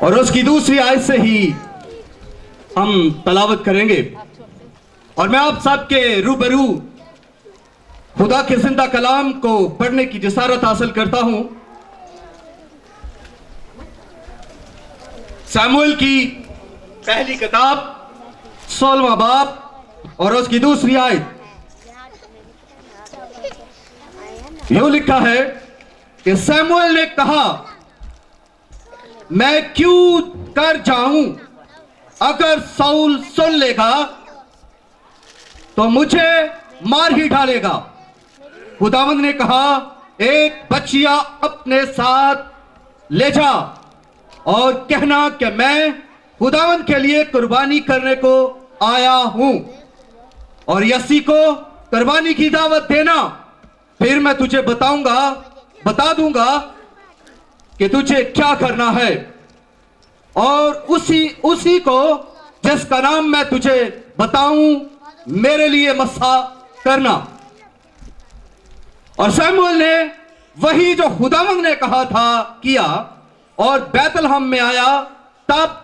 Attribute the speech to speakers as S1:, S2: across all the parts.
S1: और उसकी दूसरी आयत से ही हम तलावत करेंगे। और मैं आप सबके रूबरू खुदा के जिंदा कलाम को पढ़ने की जसारत हासिल करता हूं। सैमुएल की पहली किताब 16वां बाब और उसकी दूसरी आयत यूं लिखा है कि सैमुएल ने कहा, मैं क्यों कर जाऊं? अगर साउल सुन लेगा तो मुझे मार ही डालेगा। खुदावंद ने कहा, एक बच्चिया अपने साथ ले जा और कहना कि मैं खुदावंद के लिए कुर्बानी करने को आया हूं, और यसी को कुर्बानी की दावत देना। फिर मैं तुझे बता दूंगा कि तुझे क्या करना है, और उसी को जिसका नाम मैं तुझे बताऊं मेरे लिए मस्सा करना। और सैमुएल ने वही जो खुदावंद ने कहा था किया और बैतलहम में आया। तब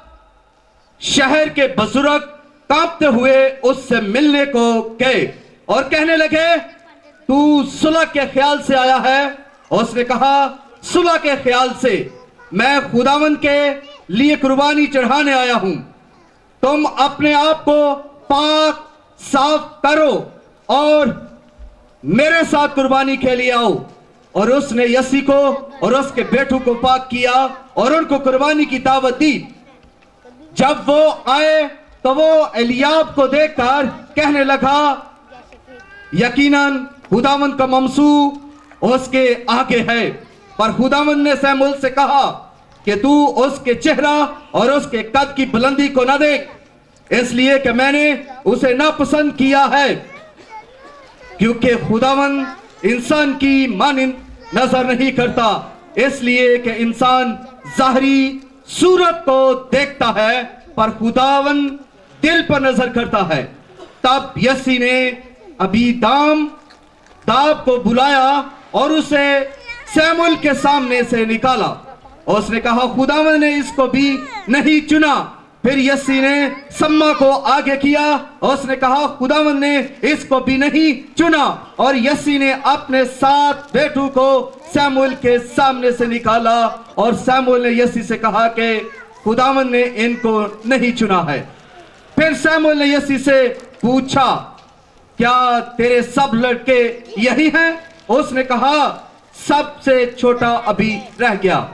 S1: शहर के बुजुर्ग कांपते हुए उससे मिलने को गए और कहने लगे, तू सुलह के ख्याल से आया है? और उसने कहा, सुलह के ख्याल से, मैं खुदावंद के लिए कुर्बानी चढ़ाने आया हूं। तुम अपने आप को पाक साफ करो और मेरे साथ कुर्बानी के लिए आओ। और उसने यसी को और उसके बेटू को पाक किया और उनको कुर्बानी की दावत दी। जब वो आए तो वो एलियाब को देखकर कहने लगा, यकीनन खुदावंद का ममसू उसके आगे है। पर खुदावंद ने सैमुएल से कहा कि तू उसके चेहरा और उसके कद की बुलंदी को न देख, इसलिए कि मैंने उसे नापसंद किया है, क्योंकि खुदावंद इंसान की मानिंद नजर नहीं करता, इसलिए कि इंसान जाहरी सूरत को देखता है पर खुदावंद दिल पर नजर करता है। तब यसी ने दाब को बुलाया और उसे सैमुएल के सामने से निकाला। और उसने कहा, खुदावंद ने इसको भी नहीं चुना। फिर यसी ने सम्मा को आगे किया और उसने कहा, खुदावंद ने इसको भी नहीं चुना। और यसी ने अपने 7 बेटू को सैमुएल के सामने से निकाला और सैमुएल ने यसी से कहा कि खुदावंद ने इनको नहीं चुना है। फिर सैमुएल ने यसी से पूछा, क्या तेरे सब लड़के यही हैं? उसने कहा, सबसे छोटा अभी रह गया,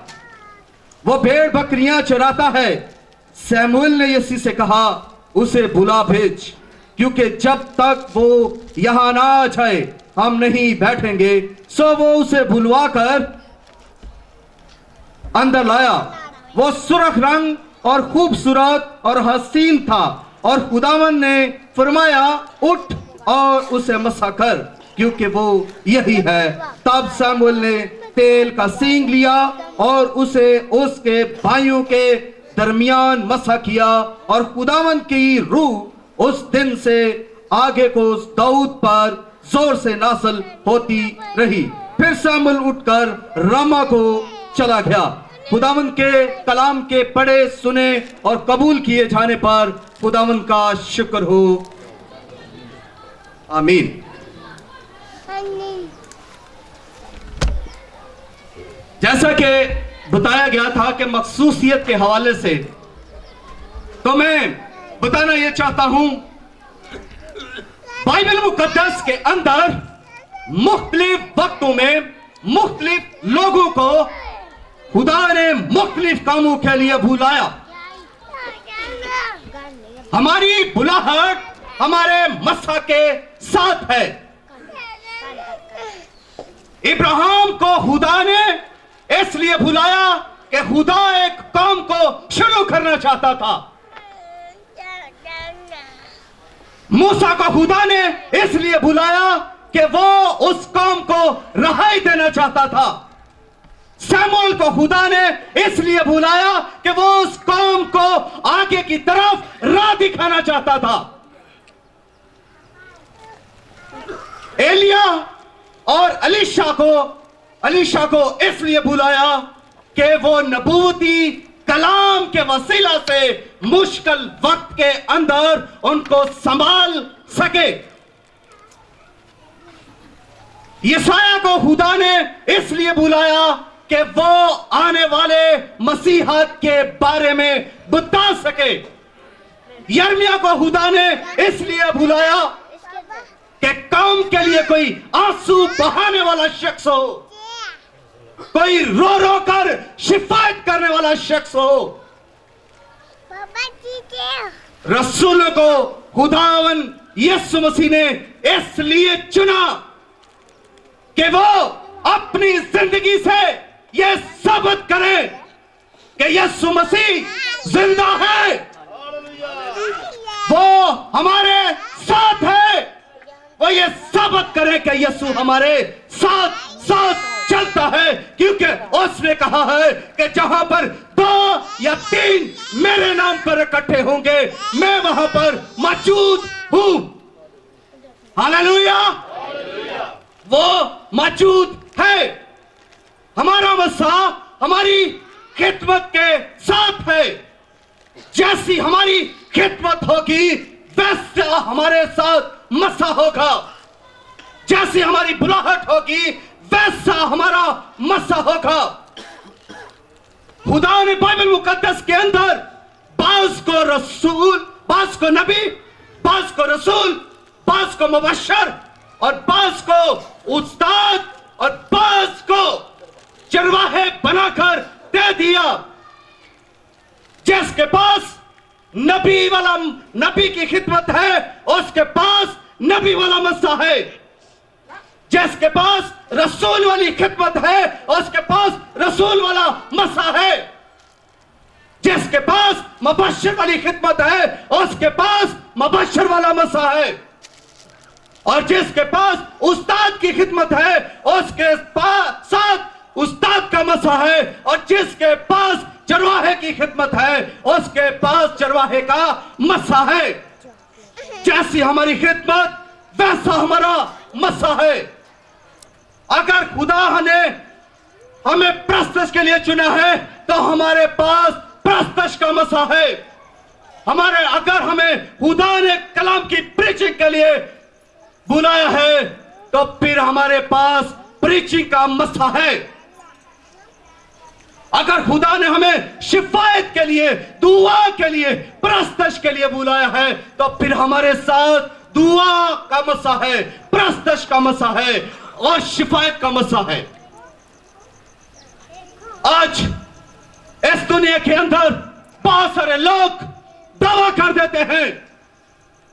S1: वो भेड़ बकरियां चराता है। सैमुएल ने यसी से कहा, उसे बुला भेज, क्योंकि जब तक वो यहां ना आ जाए हम नहीं बैठेंगे। सो वो उसे बुलवाकर अंदर लाया। वो सुर्ख रंग और खूबसूरत और हसीन था, और खुदावंद ने फरमाया, उठ और उसे मसा कर, क्योंकि वो यही है। तब सैमुएल ने तेल का सींग लिया और उसे उसके भाइयों के दरमियान मसा किया, और खुदावंद की रूह उस दिन से आगे को दाऊद पर जोर से नासल होती रही। फिर सैमुएल उठकर रामा को चला गया। खुदावंद के कलाम के पढ़े सुने और कबूल किए जाने पर खुदावंद का शुक्र हो, आमीन। जैसा कि बताया गया था कि मखसूसियत के हवाले से, तो मैं बताना यह चाहता हूं, बाइबल मुकद्दस के अंदर मुख्तलिफ वक्तों में मुख्तलिफ लोगों को खुदा ने मुख्तलिफ कामों के लिए बुलाया। हमारी बुलाहट हमारे मसा के साथ है। इब्राहिम को खुदा ने इसलिए बुलाया कि खुदा एक काम को शुरू करना चाहता था। मूसा को खुदा ने इसलिए बुलाया कि वो उस काम को रहाई देना चाहता था। सैमुएल को खुदा ने इसलिए बुलाया कि वो उस काम को आगे की तरफ राह दिखाना चाहता था। एलिया और अलीशा को इसलिए बुलाया कि वो नबूवती कलाम के वसीला से मुश्किल वक्त के अंदर उनको संभाल सके। यशायाह को खुदा ने इसलिए बुलाया कि वो आने वाले मसीहत के बारे में बता सके। यिर्मयाह को खुदा ने इसलिए बुलाया कि कौम के लिए कोई आंसू बहाने वाला शख्स हो, कोई रो रो कर शिफायत करने वाला शख्स हो। रसूलों को खुदावन यीशु मसीह ने इसलिए चुना कि वो अपनी जिंदगी से यह साबित करें कि यीशु मसीह जिंदा है, वो हमारे साथ है। वो ये साबित करे कि यीशु हमारे साथ साथ चलता है, क्योंकि उसने कहा है कि जहां पर 2 या 3 मेरे नाम पर इकट्ठे होंगे मैं वहां पर मौजूद हूं। हालेलुया, वो मौजूद है। हमारा मसीह हमारी खिदमत के साथ है। जैसी हमारी खिदमत होगी वैसा हमारे साथ मसीह होगा। जैसी हमारी बुलाहट होगी वैसा हमारा मसीह होगा। खुदा ने बाइबल मुकद्दस के अंदर बाज को रसूल, बाज को नबी, बाज को रसूल, बाज को मुबश्शिर और बाज को उस्ताद और बाज को चरवाहे बनाकर दे दिया। जिसके पास नबी की खिदमत है उसके पास नबी वाला मसीह है। जिसके पास रसूल वाली खिदमत है उसके पास रसूल वाला मसीह है। जिसके पास मुबश्शिर वाली खिदमत है उसके पास मुबश्शिर वाला मसीह है। और जिसके पास उस्ताद की खिदमत है उसके साथ उस्ताद का मसीह है। और जिसके पास चरवाहे की खिदमत है उसके पास चरवाहे का मसीह है। जैसी हमारी खिदमत वैसा हमारा मसीह है। अगर खुदा ने हमें प्रस्तश के लिए चुना है तो हमारे पास प्रस्तश का मसीह है। अगर हमें खुदा ने कलाम की प्रीचिंग के लिए बुलाया है तो फिर हमारे पास प्रीचिंग का मसीह है। अगर खुदा ने हमें शिफायत के लिए, दुआ के लिए, प्रस्तश के लिए बुलाया है तो फिर हमारे साथ दुआ का मसीह है, प्रस्तश का मसीह है और शिफायत का मसीह है। आज इस दुनिया के अंदर बहुत सारे लोग दावा कर देते हैं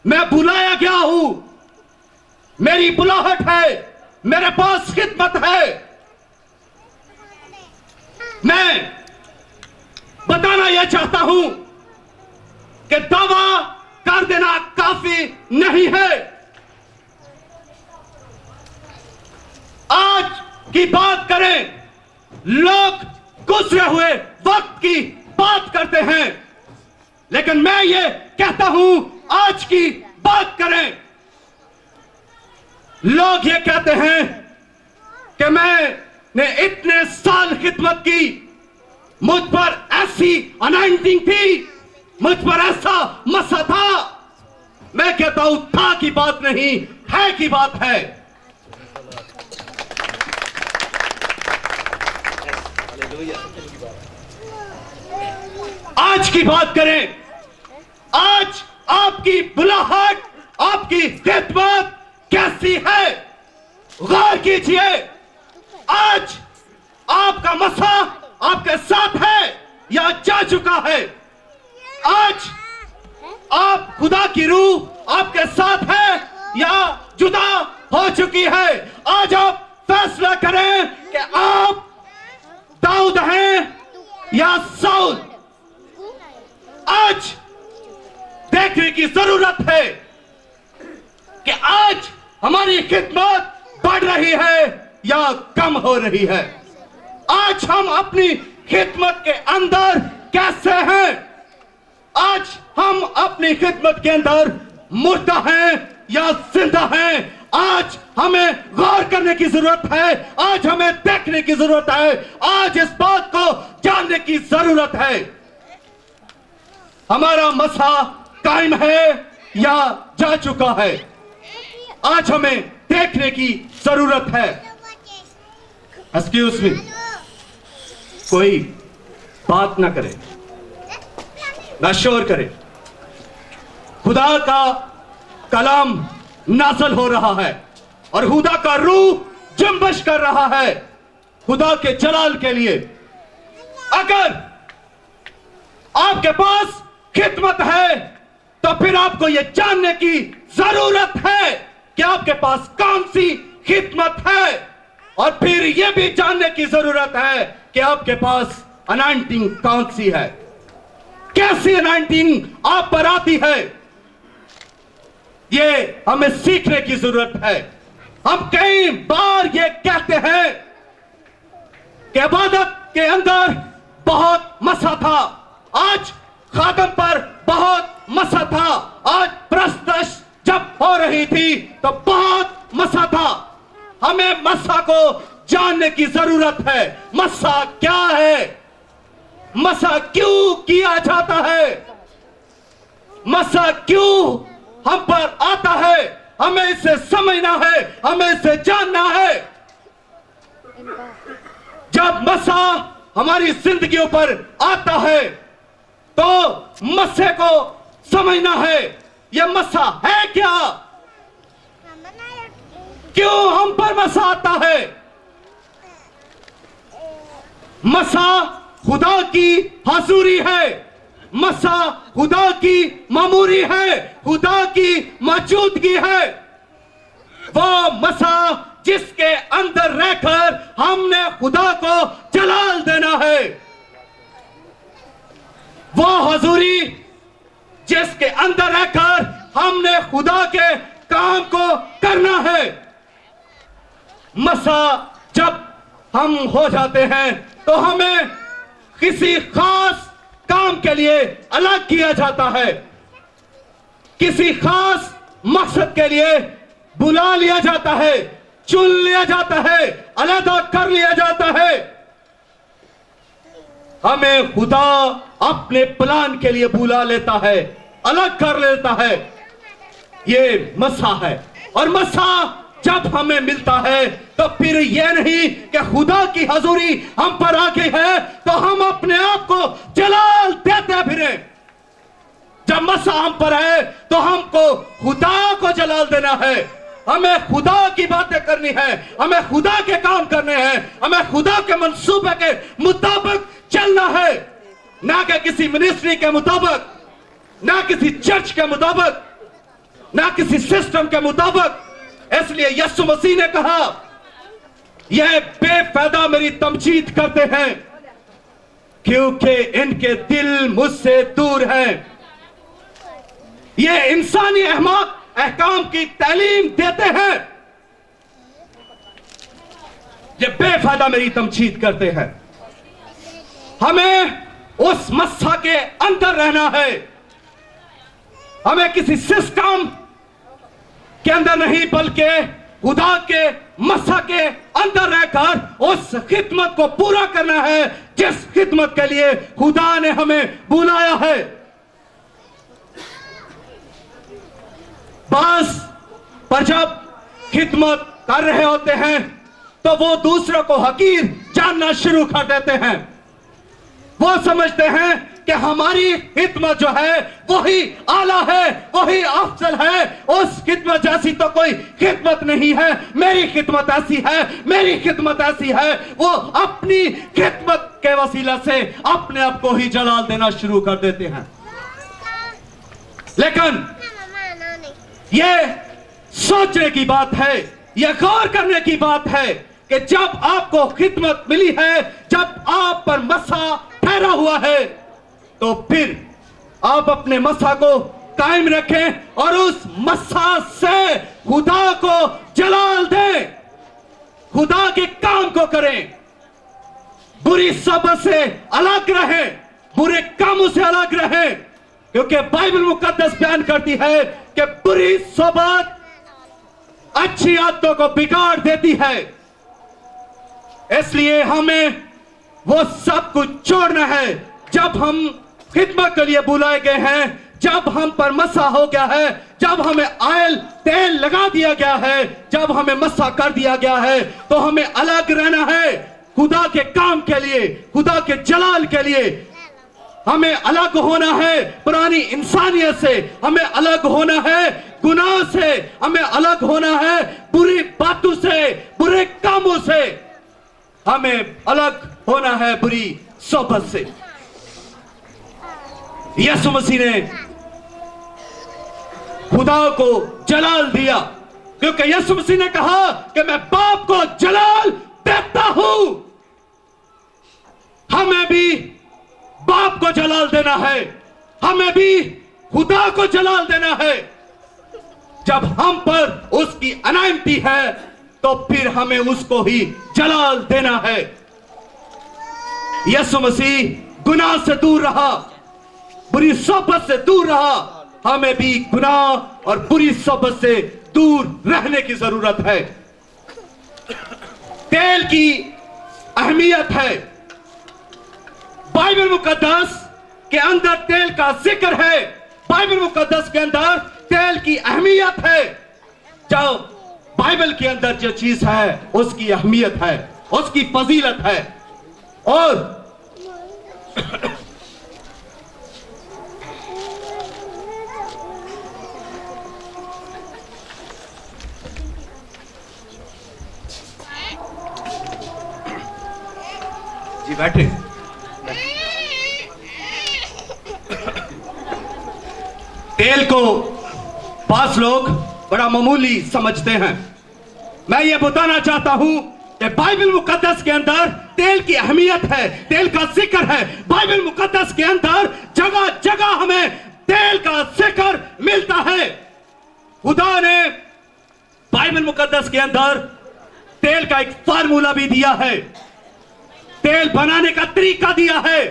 S1: मैं बुलाया गया हूं, मेरी बुलाहट है, मेरे पास खिदमत है। मैं बताना यह चाहता हूं कि दावा कर देना काफी नहीं है। आज की बात करें, लोग गुजरे हुए वक्त की बात करते हैं, लेकिन मैं ये कहता हूं आज की बात करें। लोग ये कहते हैं कि मैंने इतने साल खिदमत की, मुझ पर ऐसी अनाइंटिंग थी, मुझ पर ऐसा मसा था। मैं कहता हूं था की बात नहीं है की बात है। आज की बात करें, आज आपकी बुलाहट, आपकी खिदमत कैसी है? गौर कीजिए। आज आपका मसा आपके साथ है या जा चुका है? आज आप खुदा की रूह आपके साथ है या जुदा हो चुकी है? आज आप फैसला करें कि आप दाऊद हैं या साउल। आज देखने की जरूरत है कि आज हमारी खिदमत बढ़ रही है या कम हो रही है। आज हम अपनी खिदमत के अंदर कैसे हैं? आज हम अपनी खिदमत के अंदर मुर्दा हैं या जिंदा हैं? आज हमें गौर करने की जरूरत है, आज हमें देखने की जरूरत है, आज इस बात को जानने की जरूरत है। हमारा मसा कायम है या जा चुका है? आज हमें देखने की जरूरत है। एक्सक्यूज मी, कोई बात ना करे, ना शोर करे। खुदा का कलाम नाज़िल हो रहा है और खुदा का रूह जुम्बिश कर रहा है खुदा के जलाल के लिए। अगर आपके पास खिदमत है तो फिर आपको यह जानने की जरूरत है कि आपके पास कौन सी खिदमत है, और फिर यह भी जानने की जरूरत है कि आपके पास अनॉइंटिंग कौन सी है, कैसी अनॉइंटिंग आप पर आती है। यह हमें सीखने की जरूरत है। हम कई बार यह कहते हैं कि इबादत के अंदर बहुत मसा था, आज खादम पर बहुत मसा था, आज प्रस्तश जब हो रही थी तो बहुत मसा था। हमें मसा को जानने की जरूरत है। मसा क्या है? मसा क्यों किया जाता है? मसा क्यों हम पर आता है? हमें इसे समझना है, हमें इसे जानना है। जब मसा हमारी जिंदगियों पर आता है तो मसे को समझना है। यह मसा है क्या? क्यों हम पर मसा आता है? मसा खुदा की हजूरी है, मसा खुदा की मामूरी है, खुदा की मौजूदगी है। वो मसा जिसके अंदर रहकर हमने खुदा को जलाल देना है, वो हजूरी जिसके अंदर रहकर हमने खुदा के काम को करना है। मसा जब हम हो जाते हैं तो हमें किसी खास काम के लिए अलग किया जाता है, किसी खास मकसद के लिए बुला लिया जाता है, चुन लिया जाता है, अलग कर लिया जाता है। हमें खुदा अपने प्लान के लिए बुला लेता है, अलग कर लेता है। ये मसा है। और मसा जब हमें मिलता है तो फिर यह नहीं कि खुदा की हजूरी हम पर आ गई है तो हम अपने आप को जलाल देते फिरे। जब मसा हम पर है तो हमको खुदा को जलाल देना है। हमें खुदा की बातें करनी है, हमें खुदा के काम करने हैं, हमें खुदा के मंसूबे के मुताबिक चलना है, ना कि किसी मिनिस्ट्री के मुताबिक, ना किसी चर्च के मुताबिक, ना किसी सिस्टम के मुताबिक। इसलिए यीशु मसीह ने कहा, यह बेफायदा मेरी तमजीद करते हैं क्योंकि इनके दिल मुझसे दूर हैं। ये इंसानी अहमाक अहकाम की तालीम देते हैं, ये बेफायदा मेरी तमजीद करते हैं। हमें उस मस्सा के अंदर रहना है, हमें किसी सिस्टम के अंदर नहीं बल्कि खुदा के मस्सा के अंदर रहकर उस खिदमत को पूरा करना है जिस खिदमत के लिए खुदा ने हमें बुलाया है। बस पर जब खिदमत कर रहे होते हैं तो वो दूसरों को हकीर जानना शुरू कर देते हैं। वो समझते हैं कि हमारी खिदमत जो है वही आला है, वही अफजल है, उस खिदमत जैसी तो कोई खिदमत नहीं है। मेरी खिदमत ऐसी है, मेरी खिदमत ऐसी है। वो अपनी खिदमत के वसीला से अपने आप को ही जलाल देना शुरू कर देते हैं। लेकिन यह सोचने की बात है, यह गौर करने की बात है कि जब आपको खिदमत मिली है, जब आप पर मसा ठहरा हुआ है, तो फिर आप अपने मसा को कायम रखें और उस मसा से खुदा को जलाल दें, खुदा के काम को करें। बुरी सोबत से अलग रहें, बुरे कामों से अलग रहें, क्योंकि बाइबल मुकद्दस बयान करती है कि बुरी सोबत अच्छी आदतों को बिगाड़ देती है। इसलिए हमें वो सब कुछ छोड़ना है। जब हम खिदमत के लिए बुलाए गए हैं। जब हम पर मसा हो गया है, जब हमें आयल तेल लगा दिया गया है, जब हमें मसा कर दिया गया है, तो हमें अलग रहना है खुदा के काम के लिए, खुदा के जलाल के लिए। हमें अलग होना है पुरानी इंसानियत से, हमें अलग होना है गुनाह से, हमें अलग होना है बुरी बातों से, बुरे कामों से, हमें अलग होना है बुरी सोबत से। यीशु मसीह ने खुदा को जलाल दिया, क्योंकि यीशु मसीह ने कहा कि मैं बाप को जलाल देता हूं। हमें भी बाप को जलाल देना है, हमें भी खुदा को जलाल देना है। जब हम पर उसकी अनायंती है तो फिर हमें उसको ही जलाल देना है। यीशु मसीह गुनाह से दूर रहा, बुरी सोबत से दूर रहा, हमें भी गुनाह और बुरी सोबत से दूर रहने की जरूरत है। तेल की अहमियत है, बाइबल मुकद्दस के अंदर तेल का जिक्र है, बाइबल मुकद्दस के अंदर तेल की अहमियत है। जो बाइबल के अंदर जो चीज है उसकी अहमियत है, उसकी फजीलत है। और जी बैठे। तेल को पास लोग बड़ा मामूली समझते हैं। मैं ये बताना चाहता हूं कि बाइबल मुकद्दस के अंदर तेल की अहमियत है, तेल का जिक्र है। बाइबल मुकद्दस के अंदर जगह जगह हमें तेल का जिक्र मिलता है। खुदा ने बाइबल मुकद्दस के अंदर तेल का एक फार्मूला भी दिया है, तेल बनाने का तरीका दिया है।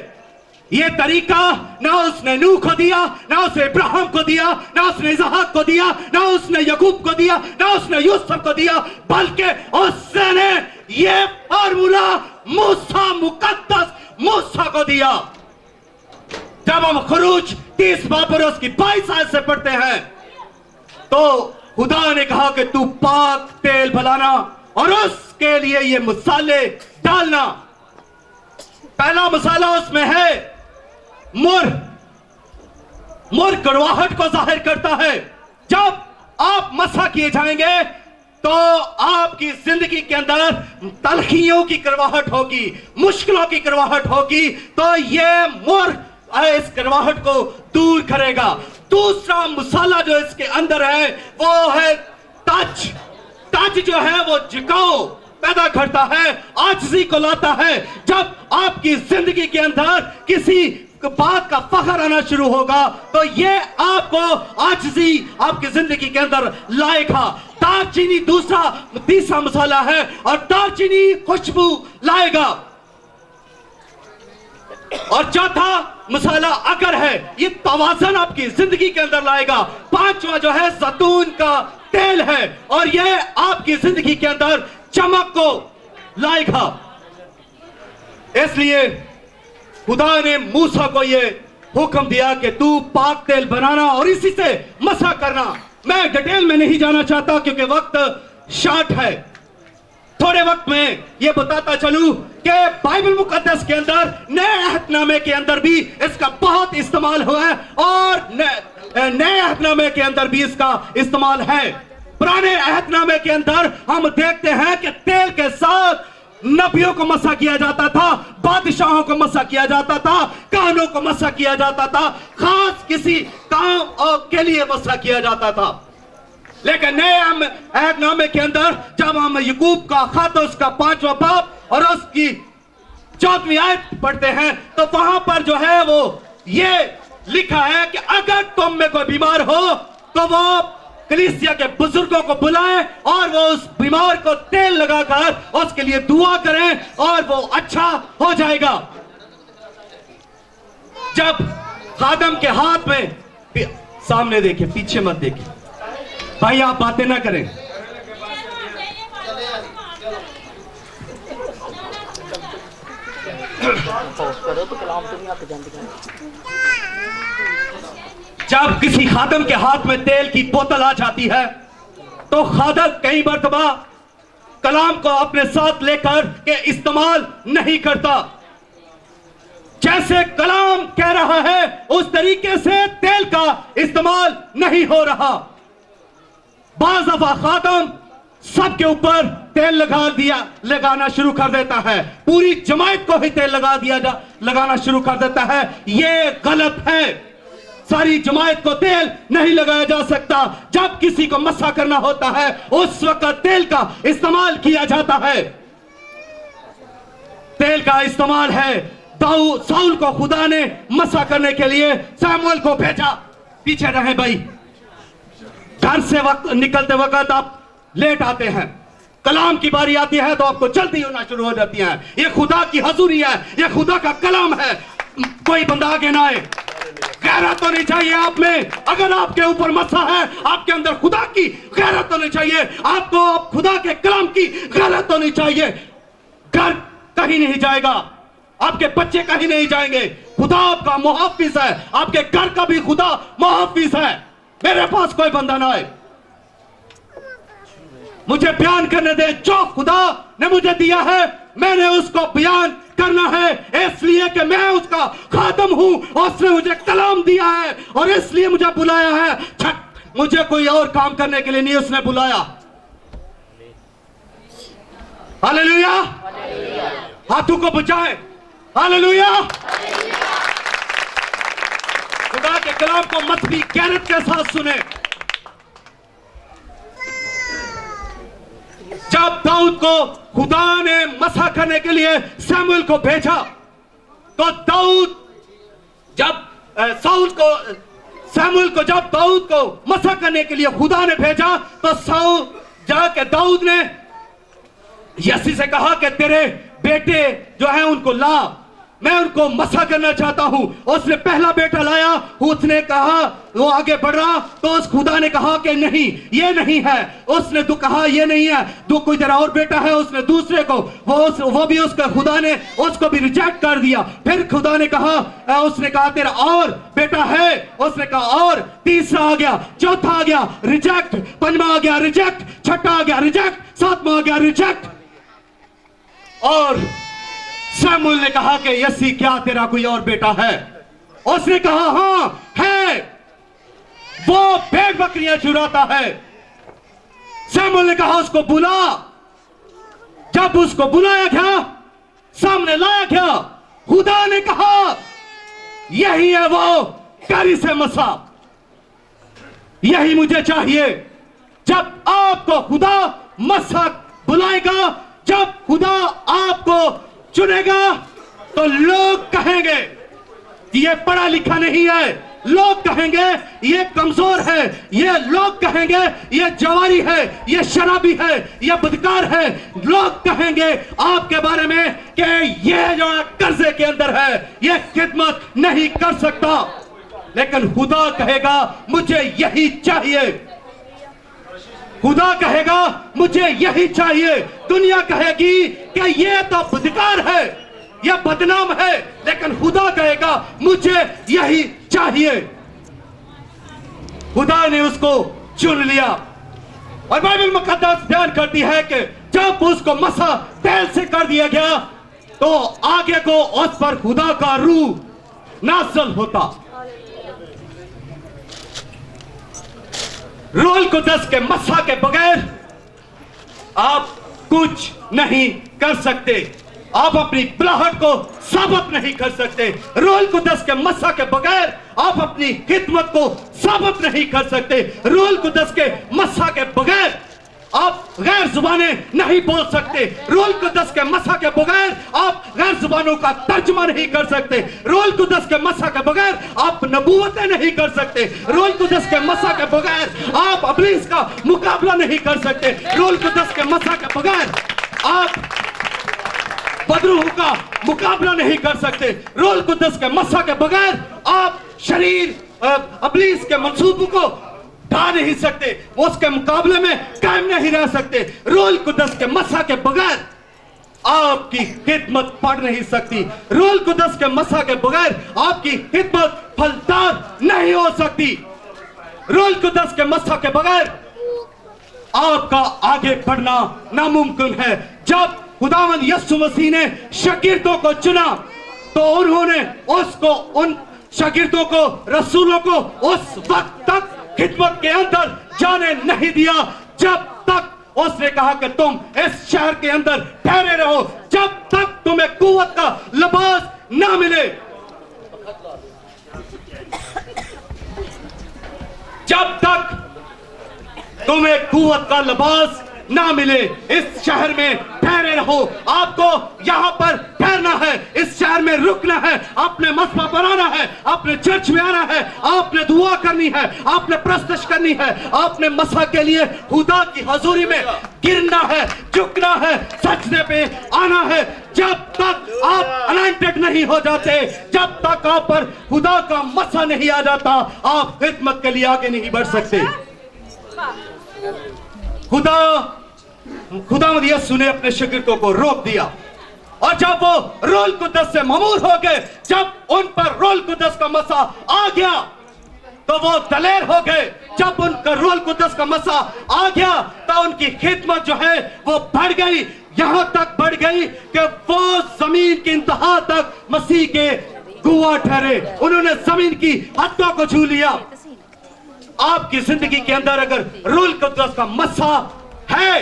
S1: यह तरीका ना उसने नूह को दिया, ना उसने इब्राहिम को दिया, ना उसने इसहाक को दिया, ना उसने याकूब को दिया, ना उसने यूसुफ को दिया, बल्कि उसने यह फार्मूला मूसा मुकद्दस मूसा को दिया। जब हम खुरूज 30 बाब और उसकी 22 आयत से पढ़ते हैं तो खुदा ने कहा कि तू पाक तेल बनाना और उसके लिए ये मसाले डालना। पहला मसाला उसमें है मुर। मुर कड़वाहट को जाहिर करता है। जब आप मसा किए जाएंगे तो आपकी जिंदगी के अंदर तलखियों की कड़वाहट होगी, मुश्किलों की कड़वाहट होगी, तो ये मुर इस कड़वाहट को दूर करेगा। दूसरा मसाला जो इसके अंदर है वो है तज। तज जो है वो झुकाव पैदा करता है, आजिज़ी को लाता है। जब आपकी जिंदगी के अंदर किसी बात का फख्र आना शुरू होगा तो ये आपको आजिज़ी आपकी जिंदगी के अंदर लाएगा। दालचीनी तीसरा मसाला है और दालचीनी खुशबू लाएगा। और चौथा मसाला अगर है, ये तवाज़न आपकी जिंदगी के अंदर लाएगा। पांचवा जो है जैतून का तेल है और यह आपकी जिंदगी के अंदर चमक को लाएगा। इसलिए खुदा ने मूसा को यह हुक्म दिया कि तू पाक तेल बनाना और इसी से मसा करना। मैं डिटेल में नहीं जाना चाहता क्योंकि वक्त शॉर्ट है। थोड़े वक्त में यह बताता चलूं कि बाइबल मुकद्दस के अंदर नए अहदनामे के अंदर भी इसका बहुत इस्तेमाल हुआ है और नए अहदनामे के अंदर भी इसका इस्तेमाल है। पुराने अहदनामे के अंदर हम देखते हैं कि तेल के साथ नबियों को मसा किया जाता था, बादशाहों को मसा किया जाता था, काहनों को मसा किया जाता था, खास किसी काम के लिए मसा किया जाता था। लेकिन नए अहदनामे के अंदर जब हम याकूब का खत उसका 5वां बाब और उसकी 4वीं आयत पढ़ते हैं तो वहां पर जो है वो ये लिखा है कि अगर तुम में कोई बीमार हो तो वो कलीसिया के बुजुर्गों को बुलाएं और वो उस बीमार को तेल लगाकर उसके लिए दुआ करें और वो अच्छा हो जाएगा। जब खादम के हाथ में, सामने देखे पीछे मत देखे भाई, आप बातें ना करें।
S2: करो तो कलाम तो नहीं आते जानते।
S1: जब किसी खादम के हाथ में तेल की बोतल आ जाती है तो खादम कई मरतबा कलाम को अपने साथ लेकर के इस्तेमाल नहीं करता। जैसे कलाम कह रहा है उस तरीके से तेल का इस्तेमाल नहीं हो रहा। बाज़ दफा खादम सबके ऊपर तेल लगाना शुरू कर देता है, पूरी जमात को ही तेल लगाना शुरू कर देता है। यह गलत है। सारी जमात को तेल नहीं लगाया जा सकता। जब किसी को मसा करना होता है उस वक्त तेल का इस्तेमाल किया जाता है। तेल का इस्तेमाल है। साउल को खुदा ने मसा करने के लिए शमूएल को भेजा। पीछे रहे भाई, घर से निकलते वक्त आप लेट आते हैं, कलाम की बारी आती है तो आपको जल्दी होना शुरू हो जाती है। ये खुदा की हजूरी है, ये खुदा का कलाम है। कोई बंदा आगे ना आए। गैरत होनी चाहिए आप में। अगर आपके ऊपर मसा है, आपके अंदर खुदा की गैरत होनी चाहिए। आपको खुदा के कलाम की गैरत होनी चाहिए। घर कहीं नहीं जाएगा, आपके बच्चे कहीं नहीं जाएंगे। खुदा आपका मुहाफिज है, आपके घर का भी खुदा मुहाफिज है। मेरे पास कोई बंदा ना आए, मुझे बयान करने दे। जो खुदा ने मुझे दिया है मैंने उसको बयान करना है, इसलिए कि मैं उसका खादम हूं। उसने मुझे कलाम दिया है और इसलिए मुझे बुलाया है। मुझे कोई और काम करने के लिए नहीं उसने बुलाया। हालेलुया। हाथों को बचाए। हालेलुया। खुदा के कलाम को मसली गैरत के साथ सुने। जब दाऊद को खुदा ने मसा करने के लिए शमूएल को भेजा तो दाऊद जब शमूएल को जब दाऊद को मसा करने के लिए खुदा ने भेजा तो साउल जाके दाऊद ने यसी से कहा कि तेरे बेटे जो हैं उनको ला, मैं उनको मसा करना चाहता हूं। उसने पहला बेटा लाया, उसने कहा वो आगे बढ़ रहा तो उस खुदा ने कहा कि नहीं ये नहीं है। उसने तो कहा ये नहीं है, दो कोई तेरा और बेटा है। उसने दूसरे को वो भी उसका खुदा ने उसको भी रिजेक्ट कर दिया। फिर खुदा ने कहा, उसने कहा तेरा और बेटा है। उसने कहा और, तीसरा आ गया, चौथा आ गया रिजेक्ट, पंजवा आ गया रिजेक्ट, छठा आ गया रिजेक्ट, सातवां आ गया रिजेक्ट। और शमूएल ने कहा कि यसी क्या तेरा कोई और बेटा है? उसने कहा हां है, वो भेड़ बकरियां चुराता है। शमूएल ने कहा उसको बुला। जब उसको बुलाया गया, सामने लाया गया, खुदा ने कहा यही है वो करी से मसा, यही मुझे चाहिए। जब आपको खुदा मसा बुलाएगा, जब खुदा आपको चुनेगा तो लोग कहेंगे ये पढ़ा लिखा नहीं है, लोग कहेंगे ये कमजोर है, ये लोग कहेंगे ये जवारी है, ये शराबी है, ये बदकार है। लोग कहेंगे आपके बारे में कि ये जो कर्जे के अंदर है, ये खिदमत नहीं कर सकता। लेकिन खुदा कहेगा मुझे यही चाहिए। खुदा कहेगा मुझे यही चाहिए। दुनिया कहेगी कि ये तो बदकार है, यह बदनाम है, लेकिन खुदा कहेगा मुझे यही चाहिए। खुदा ने उसको चुन लिया। और बाइबल मुकद्दस बयान करती है कि जब उसको मसा तेल से कर दिया गया तो आगे को उस पर खुदा का रूह नाज़िल होता। रोल कुदस के मसा के बगैर आप कुछ नहीं कर सकते। आप अपनी बुलाहट को साबित नहीं कर सकते। रोल कुदस के मसा के बगैर आप अपनी खिदमत को साबित नहीं कर सकते। रोल कुदस के मसा के बगैर आप गैर जुबानें नहीं बोल सकते। रोल कुदस के मसा के बगैर आप गैर जुबानों का तर्जुमा नहीं कर सकते। रोल कुदस के मसा के बगैर आप नबूवतें नहीं कर सकते। रोल कुदस के मसा के बगैर आप इब्लीस का मुकाबला नहीं कर सकते। रोल कुदस के मसा के बगैर आप बदरूह का मुकाबला नहीं कर सकते। रोल कुदस के मसा के बगैर आप शरीर इब्लीस के मंसूबों को ढा नहीं सकते, उसके मुकाबले में कायम नहीं रह सकते। रोल कुदस के मसा के बगैर आपकी खिदमत पड़ नहीं सकती। रोल कुदस के मसा के बगैर आपकी खिदमत फलदार नहीं हो सकती। रूहुल कुद्दस के मस्सा के बगैर आपका आगे बढ़ना नामुमकिन है। जब खुदावंद यीशु मसीह ने शागिर्दों को चुना तो उन्होंने उन शागिर्दों को, रसूलों को उस वक्त तक खिदमत के अंदर जाने नहीं दिया जब तक उसने कहा कि तुम इस शहर के अंदर ठहरे रहो, जब तक तुम्हें कुव्वत का लिबास ना मिले। जब तक तुम्हें कुव्वत का लिबास ना मिले, इस शहर में ठहरे रहो। आपको यहां पर ठहरना है, इस शहर में रुकना है, अपने मस्बा पर आना है, अपने चर्च में आना है, आपने दुआ करनी है, आपने प्रस्तश करनी है, आपने मसा के लिए खुदा की हजूरी में गिरना है, झुकना है, सजदे पे आना है। जब तक आप अनॉइंटेड नहीं हो जाते, जब तक आप पर खुदा का मसा नहीं आ जाता, आप खिदमत के लिए आगे नहीं बढ़ सकते। खुदावंद यीशु ने अपने शागिर्दों को रोक दिया और जब वो रूहुल कुद्दस से ममूर हो गए, जब उन पर रूहुल कुद्दस का मसा आ गया तो वो दलेर हो गए। जब उनका रूहुल कुद्दस का मसा आ गया तो उनकी खिदमत जो है वो बढ़ गई, यहां तक बढ़ गई कि वो जमीन की इंतहा तक मसीह के गुआ ठहरे। उन्होंने जमीन की हदों को छू लिया। आपकी जिंदगी के अंदर अगर रूहुल कुद्दस का मसा है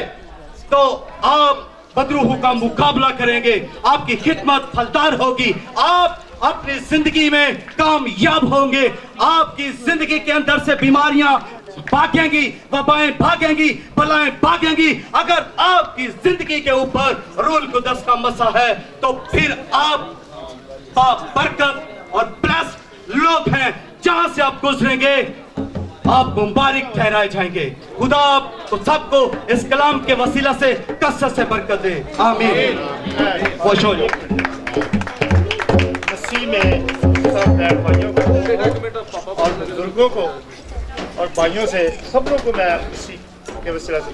S1: तो आप बदरूह का मुकाबला करेंगे, आपकी खिदमत फलदार होगी, आप अपनी जिंदगी में कामयाब होंगे, आपकी जिंदगी के अंदर से बीमारियां भागेंगी, वबाएं भागेंगी, बलाएं भागेंगी। अगर आपकी जिंदगी के ऊपर रूहुल कुद्दस का मसा है तो फिर आप बरकत और ब्लेस्ड लोग हैं। जहां से आप गुजरेंगे आप मुबारक ठहराए जाएंगे। खुदा तो सबको इस कलाम के वसीला से कसरत से बरकत दे, आमीन। खुश हो जाओ।
S2: मसीह में सब भाइयों को और बुजुर्गों को और भाइयों से सब लोगों को मैं मसीह के वसीला से